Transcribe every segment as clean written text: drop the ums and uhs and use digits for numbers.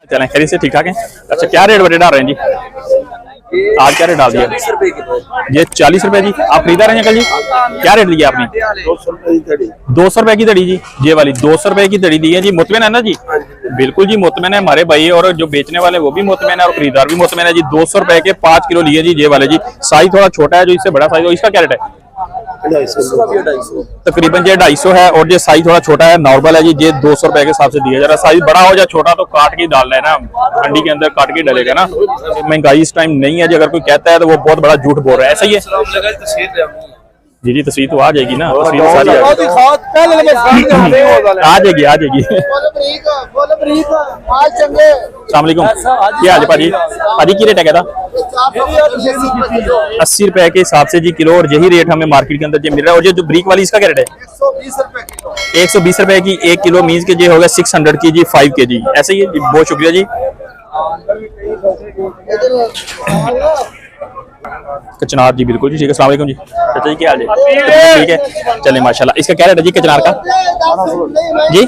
चलें खरीद से ठीक ठाक है। अच्छा क्या रेट डाल रहे हैं जी? आज क्या रेट डाल दिया? ये 40 रुपए जी। आप खरीदा रहे हैं कल जी? क्या रेट लिया आपने? 200 रुपए की दड़ी जी। ये वाली 200 रुपए की दड़ी दी है जी। मुतमिन है ना जी? बिल्कुल जी मुतमिन है हमारे भाई, और जो बेचने वाले वो भी मुतमिन है और खरीदार भी मुतमिन है जी। 200 रुपए के 5 किलो लिए जी। ये वाले जी साइज थोड़ा छोटा है, जो इससे बड़ा साइज हो इसका क्या रेट है? तकरीबन ये 250 है, और ये साइज थोड़ा छोटा है नॉर्मल है जी। ये 200 रुपए के हिसाब से दिया जा रहा है। साइज बड़ा हो या छोटा तो काट के डालना है ना, मंडी के अंदर काट के डालेगा ना। महंगाई इस टाइम नहीं है जी, अगर कोई कहता है तो वो बहुत बड़ा झूठ बोल रहा है। ऐसा ही है जी जी। तस्वीर तो आ जाएगी ना, तस्वीर सारी आ जाएगी आ जाएगी। अस्सलाम वालेकुम, क्या हाल है भाजी? भाजी की रेट है क्या था? 80 रुपए के हिसाब से जी किलो, और यही रेट हमें मार्केट के अंदर जो मिल रहा है। और ये जो ब्रिक वाली इसका क्या रेट है? 120 रुपए की 1 किलो, मीन्स के जो होगा 600 की जी 5 kg। ऐसे ही है जी। बहुत शुक्रिया जी। कचनार जी बिल्कुल जी ठीक है। अस्सलाम वालेकुम जी। चाचा जी क्या हाल है? ठीक है चले माशाल्लाह। इसका क्या रेट है जी कचनार का जी?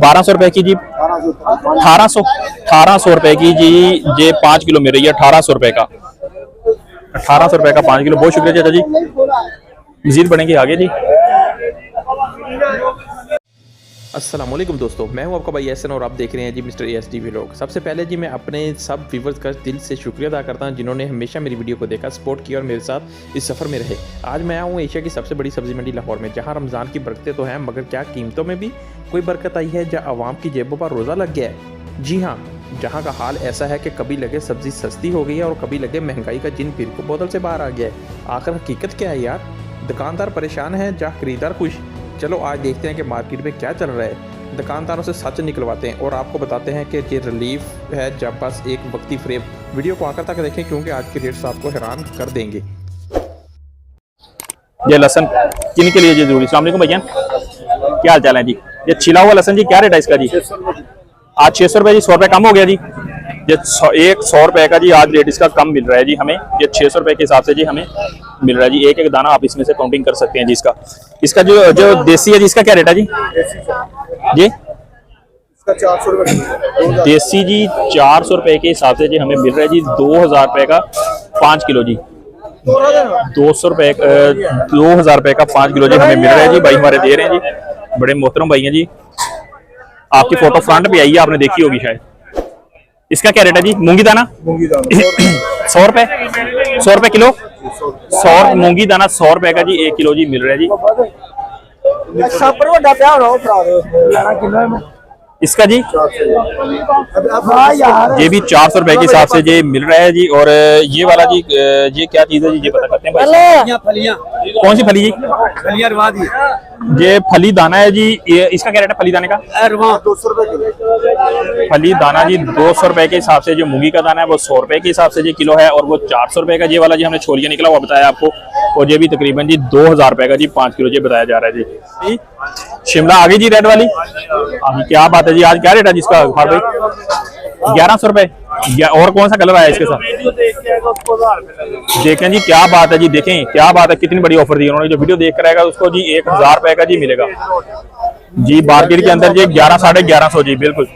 1200 रुपए की जी। 1800 रुपए की जी। ये 5 किलो मिल रही है 1800 रुपए का। 1800 रुपए का 5 किलो। बहुत शुक्रिया चाचा जी। मजीद बढ़ेंगे आगे जी। अस्सलाम वालेकुम दोस्तों, मैं हूं आपका भाई एहसन और आप देख रहे हैं जी मिस्टर ASD व्लॉग। सबसे पहले जी मैं अपने सब व्यूवर्स का दिल से शुक्रिया अदा करता हूं जिन्होंने हमेशा मेरी वीडियो को देखा, सपोर्ट किया और मेरे साथ इस सफ़र में रहे। आज मैं आया हूं एशिया की सबसे बड़ी सब्जी मंडी लाहौर में, जहां रमज़ान की बरकतें तो हैं मगर क्या कीमतों में भी कोई बरकत आई है, जहाँ आवाम की जेबों पर रोज़ा लग गया है। जी हाँ, जहाँ का हाल ऐसा है कि कभी लगे सब्ज़ी सस्ती हो गई है और कभी लगे महंगाई का जिन पीर को बोतल से बाहर आ गया है। आखिर हकीकत क्या है यार? दुकानदार परेशान है, जहाँ खरीदार खुश। चलो आज देखते हैं कि मार्केट में क्या चल रहा है। दुकानदारों से सच निकलवाते हैं और आपको बताते हैं कि ये रिलीफ है जब बस एक वक्ती फ्रेब। वीडियो को आकर तक देखें क्योंकि आज के रेट्स आपको हैरान कर देंगे। ये लहसन किन के लिए जी जरूरी? अस्सलाम वालेकुम भैया, क्या हाल चाल है जी? ये छिला हुआ लहसन जी क्या रेट है इसका जी? आज 600 रुपए जी। 100 रुपए कम हो गया जी। ये 100 रुपए का जी आज रेट इसका कम मिल रहा है जी हमें। ये 600 रुपए के हिसाब से जी हमें मिल रहा है जी। एक एक दाना आप इसमें से काउंटिंग कर सकते हैं जी। इसका जो देसी है जी इसका क्या रेट है जी? जी 400 रुपए देसी जी 400 रुपए के हिसाब से जी हमें मिल रहा है जी। 2000 रुपए का 5 किलो जी। 200 रुपए 2000 रुपए का 5 किलो जी हमें मिल रहा है जी। भाई हमारे दे रहे हैं जी, बड़े मोहतरम भाई हैं जी। आपकी फोटो फ्रंट पे आई है, आपने देखी होगी शायद। इसका क्या रेट है जी? मूंगी दाना 100 रुपए 100 रुपए किलो। 100 मूंगी दाना 100 रुपए का जी 1 किलो जी मिल रहा है जी। इसका जी ये भी 400 रुपए के हिसाब से जी मिल रहा है जी। और ये वाला जी ये क्या चीज है जी? ये पता करते हैं भाई। कौन सी फली जी? ये फली दाना है जी। ये इसका क्या रेट है फली दाने का? 200 रुपए किलो। फली दाना जी 200 रुपए के हिसाब से। जो मूंगी का दाना है वो 100 रुपए के हिसाब से जी किलो है, और वो 400 रुपए का ये वाला जी हमने छोलिया निकला हुआ बताया आपको। और ये भी तकरीबन जी 2000 रुपए का जी 5 किलो जी बताया जा रहा है जी। शिमला आ गई जी रेड वाली। क्या बात है जी? आज क्या रेट है जिसका भाई? 1100 रुपए। और कौन सा कलर आया इसके साथ? देखें जी क्या बात है जी। देखें क्या बात है, कितनी बड़ी ऑफर दी उन्होंने। जो वीडियो देख कर आएगा उसको जी 1000 रुपए का जी मिलेगा जी मार्केट के अंदर जी। 1100 साढ़े 1100 जी बिल्कुल।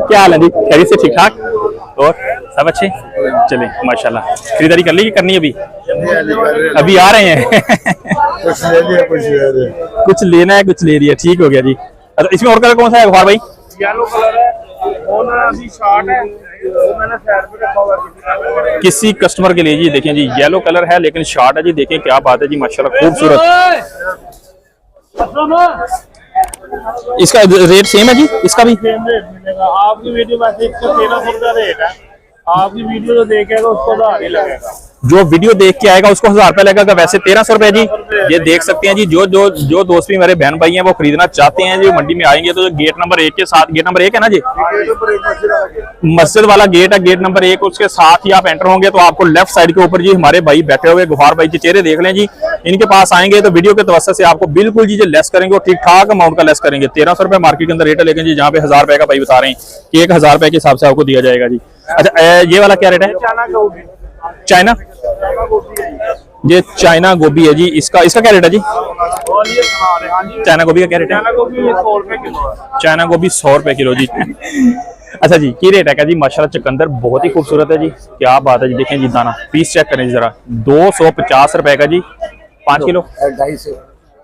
क्या हाल है जी? खैरियत से ठीक ठाक और सब अच्छे? चले माशाल्लाह। खरीदारी कर ली कि करनी अभी? अभी आ रहे हैं कुछ लेना है कुछ ले लिया। ठीक हो गया जी। अच्छा इसमें और कलर कौन सा है भाई? येलो कलर है, वो ना अभी शॉर्ट है, वो मैंने साइड पे रखा हुआ है किसी कस्टमर के लिए जी। देखें जी येलो कलर है लेकिन शॉर्ट है जी। देखें क्या बात है जी माशाल्लाह खूबसूरत। इसका रेट सेम है जी? इसका भी सेम रेट मिलेगा। आपकी वीडियो वैसे 1300 का रेट है। आपकी वीडियो जो देखेगा उसको 1000 ही लगेगा। जो वीडियो देख के आएगा उसको 1000 रुपए लगेगा। वैसे 1300 रुपए जी। ये देख सकते हैं जी। जो दोस्त भी मेरे बहन भाई हैं वो खरीदना चाहते हैं जी मंडी में आएंगे तो गेट नंबर 1 के साथ, गेट नंबर 1 है ना जी, मस्जिद वाला गेट है, गेट नंबर 1, उसके साथ ही आप एंटर होंगे तो आपको लेफ्ट साइड के ऊपर जी हमारे भाई बैठे हुए गफार भाई के चेहरे देख लें जी। इनके पास आएंगे तो वीडियो के तवज्जो से आपको बिल्कुल जी जो लेस करेंगे वो ठीक ठाक अमाउंट का लेस करेंगे। 1300 रुपए मार्केट के अंदर रेट है, लेकिन जी जहाँ पे 1000 रुपए का भाई बता रहे हैं कि 1000 रुपए के हिसाब से आपको दिया जाएगा जी। अच्छा ये वाला क्या रेट है? चाइना ये चाइना गोभी है जी, इसका क्या रेट है जी? और ये बना रहे, हाँ जी। चाइना गोभी का क्या रेट है? चाइना गोभी 100 रुपए किलो है। चाइना गोभी 100 रुपए किलो जी। अच्छा जी, की रेट है क्या जी? माशाल्लाह चुकंदर बहुत ही खूबसूरत है जी, क्या बात है जी। देखें जी दाना पीस चेक करें जी जरा, 250 रुपए का जी 5 किलो,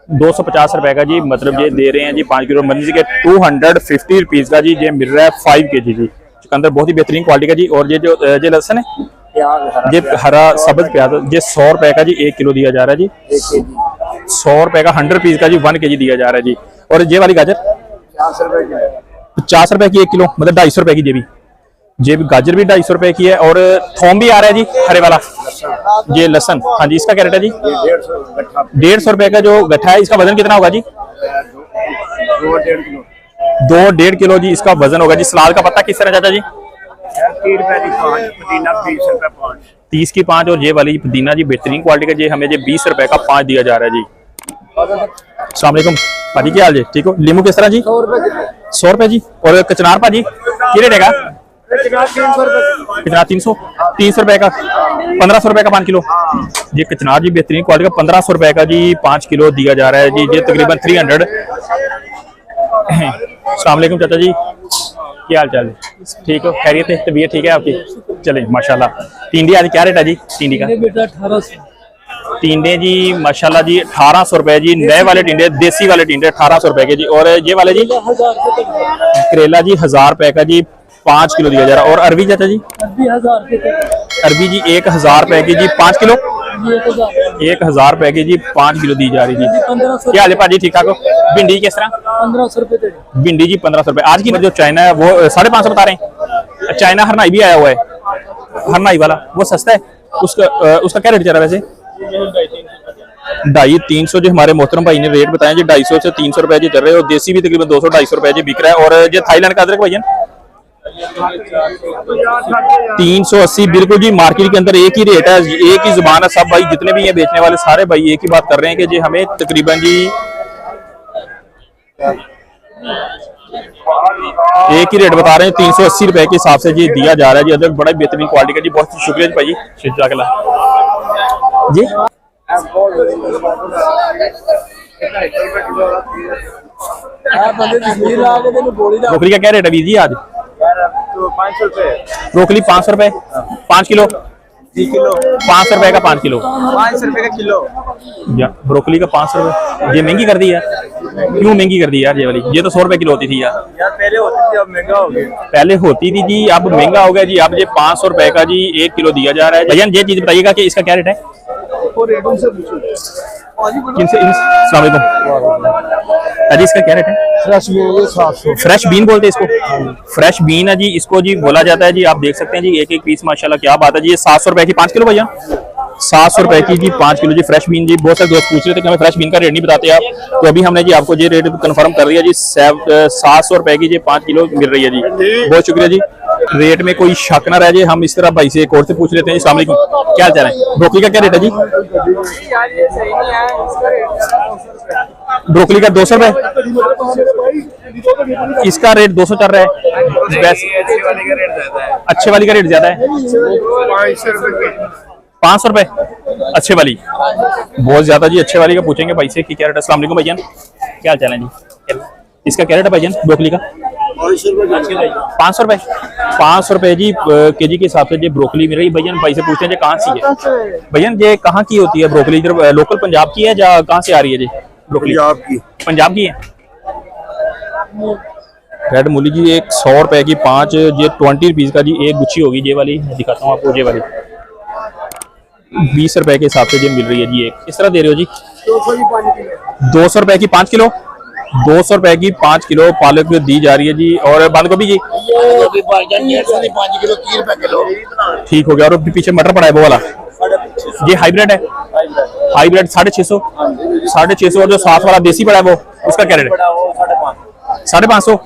250 रुपए का जी, मतलब ये दे रहे हैं जी 5 किलो, मतलब के 250 रुपीज का जी ये मिल रहा है 5 kg जी। चुकंदर बहुत ही बेहतरीन क्वालिटी का जी। और ये जो ये लहसुन है, ये हरा सब्ज प्याज, ये 100 रुपए का जी 1 किलो दिया जा रहा है जी। 100 रुपए का 100 रुपीज का जी 1 kg दिया जा रहा है जी। और ये वाली गाजर 50 रुपए की 1 किलो, मतलब 250 रुपए की। ये भी गाजर भी 250 रुपए की है। और थोम भी आ रहा है जी हरे वाला, ये लहसन, हाँ जी, इसका क्या रेट है जी? 150 रुपए का जो गट्ठा है। इसका वजन कितना होगा जी? 2-1.5 किलो जी इसका वजन होगा जी। सलाद का पत्ता किस तरह चाचा जी? 30 की 5। और ये वाली पुदीना जी बेहतरीन क्वालिटी का जी, हमें ये 20 रुपए का 5 दिया जा रहा है जी। अस्सलाम वालेकुम भाजी, क्या हाल जी? ठीक हो? लीमू किस तरह जी? 100 रुपए जी। और कचनार भाजी क्या रेट है? कितना? 300 रुपए का, 1500 रुपए का 5 किलो। ये कचनार जी बेहतरीन क्वालिटी का 1500 रुपए का जी 5 किलो दिया जा रहा है जी। ये तकरीबन 300। अस्सलाम वालेकुम चाचा जी, क्या हाल चाल है? ठीक हो? खैरियत है? तबीयत ठीक है आपकी? चले माशाल्लाह। टिंडी आज क्या रेट है जी? टिंडी का बेटा 1800। टिंडे जी माशाल्लाह जी 1800 रुपए जी। नए वाले टिंडे, देसी वाले टिंडे 1800 रुपए के जी। और ये वाले जी 1000 रुपए तक। करेला जी 1000 रुपए का जी 5 किलो दिया जा रहा है। और अरबी चाचा जी? अरबी 1000 रुपए तक। अरबी जी 1000 रुपए की जी 5 किलो, 1000 रुपए की जी 5 किलो दी जा रही जी। 1500। क्या हाल है भाजी, ठीक ठाक हो? भिंडी किस तरह? 1500 रुपए तक। भिंडी जी 1500 रुपए। आज की जो चाइना है वो 550 बता रहे हैं। चाइना हरनाई भी आया हुआ है, हरनाई वाला वो सस्ता है, उसका क्या रेट चल रहा है वैसे? 250-300 जो हमारे मोहतरम भाई ने रेट बताया जी, 250 से 300 रुपए जी चल रहे हैं। और देसी भी तकरीबन 200-250 रुपए जी बिक रहा है। और ये थाईलैंड का अदरक भैया 380 बिल्कुल जी। मार्केट के अंदर एक ही रेट है, एक ही जुबान है। सब भाई जितने भी ये बेचने वाले सारे भाई एक ही बात कर रहे हैं कि जी हमें तकरीबन जी एक ही रेट बता रहे हैं, 380 रुपए के हिसाब से जी दिया जा रहा है जी। अदरक बड़ा बेहतरीन क्वालिटी का जी। बहुत शुक्रिया जी भाई जी। ब्रोकली का क्या रेट है अभी जी आज? 500 रुपए। ब्रोकली 500 रुपए 5 किलो, 500 रुपए का 5 किलो, 500 रुपए का किलो। ब्रोकली का 500 रुपए। ये महंगी कर दी है, क्यों महंगी कर दी यार? ये वाली ये तो 100 रुपए किलो होती थी यार। पहले होती थी, अब महंगा हो गया। पहले होती थी जी, अब महंगा हो गया जी। अब ये 500 रुपए का जी 1 किलो दिया जा रहा है। भैया ये चीज बताइएगा कि इसका क्या रेट है? किनसे? अस्सलाम वालेकुम अजी, इसका क्या रेट है? फ्रेश बीन बोलते हैं इसको, फ्रेश बीन है जी इसको जी बोला जाता है जी। आप देख सकते हैं जी एक एक पीस माशाल्लाह क्या बात है जी। ये 700 रुपए की 5 किलो भैया, 700 रुपए की जी 5 किलो जी फ्रेश बीन जी। बहुत सारे दोस्त पूछ रहे थे कि हमें फ्रेश बीन का रेट नहीं बताते आप, तो अभी हमने जी आपको ये रेट कंफर्म कर दिया जी। 700 रुपए की जी 5 किलो मिल रही है जी। बहुत शुक्रिया जी। रेट में कोई शक ना रह जाए, हम इस तरह भाई से एक और से पूछ लेते हैं। अस्सलाम वालेकुम, क्या हाल चाल है? ब्रोकली का क्या रेट है जी? ब्रोकली का 200 रुपए, इसका रेट 200 चल रहा है। वैसे अच्छे वाली का रेट ज्यादा है, 500 रुपए अच्छे वाली, बहुत ज्यादा जी। अच्छे वाली का पूछेंगे भाई से कि क्या रेट है। अस्सलाम वालेकुम भैया, क्या हाल चाल है जी? इसका क्या रेट है भाईजान ब्रोकली का? 500 रुपए, 500 रुपए जी केजी के हिसाब से जी ब्रोकली मिल रही है। भैया भाई से पूछते हैं जी कहाँ सी है? भैया ये कहाँ की होती है ब्रोकली? इधर लोकल पंजाब की है या कहाँ से आ रही है जी ब्रोकली? पंजाब की है। रेड मूली जी एक 100 रुपए की 5, ये 20 रुपीज का जी एक गुच्छी होगी। ये वाली दिखाता हूँ आपको, ये वाली 20 रुपए के हिसाब से जी मिल रही है जी। एक इस तरह दे रहे हो जी? 200 रुपए की 5 किलो, 200 रुपए की 5 किलो पालक दी जा रही है जी। और बंद गोभी जी 5 किलो 30 रुपए किलो। ठीक हो गया। और पीछे मटर पड़ा है वो वाला, ये हाइब्रिड है, हाइब्रिड 650 और जो साथ वाला देसी पड़ा है वो उसका क्या रेट है? 550।